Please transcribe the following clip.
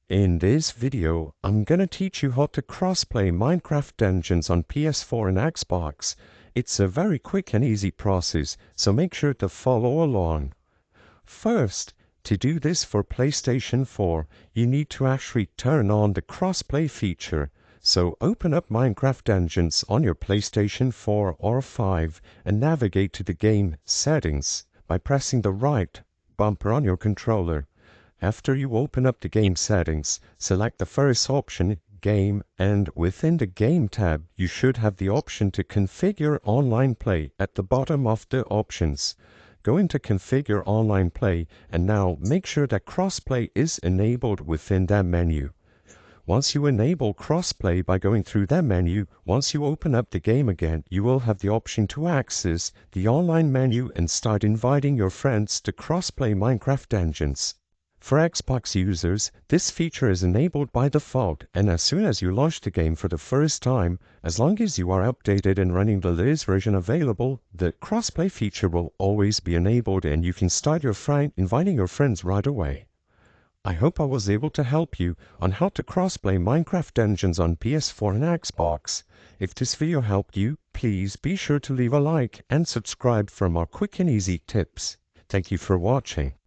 In this video, I'm gonna teach you how to crossplay Minecraft Dungeons on PS4 and XBOX. It's a very quick and easy process, so make sure to follow along. First, to do this for PlayStation 4, you need to actually turn on the crossplay feature. So open up Minecraft Dungeons on your PlayStation 4 or 5 and navigate to the game settings by pressing the right bumper on your controller. After you open up the game settings, select the first option, Game, and within the Game tab, you should have the option to configure online play at the bottom of the options. Go into Configure Online Play, and now make sure that crossplay is enabled within that menu. Once you enable crossplay by going through that menu, once you open up the game again, you will have the option to access the online menu and start inviting your friends to crossplay Minecraft Dungeons. For Xbox users, this feature is enabled by default, and as soon as you launch the game for the first time, as long as you are updated and running the latest version available, the crossplay feature will always be enabled and you can start inviting your friends right away. I hope I was able to help you on how to crossplay Minecraft Dungeons on PS4 and Xbox. If this video helped you, please be sure to leave a like and subscribe for more quick and easy tips. Thank you for watching.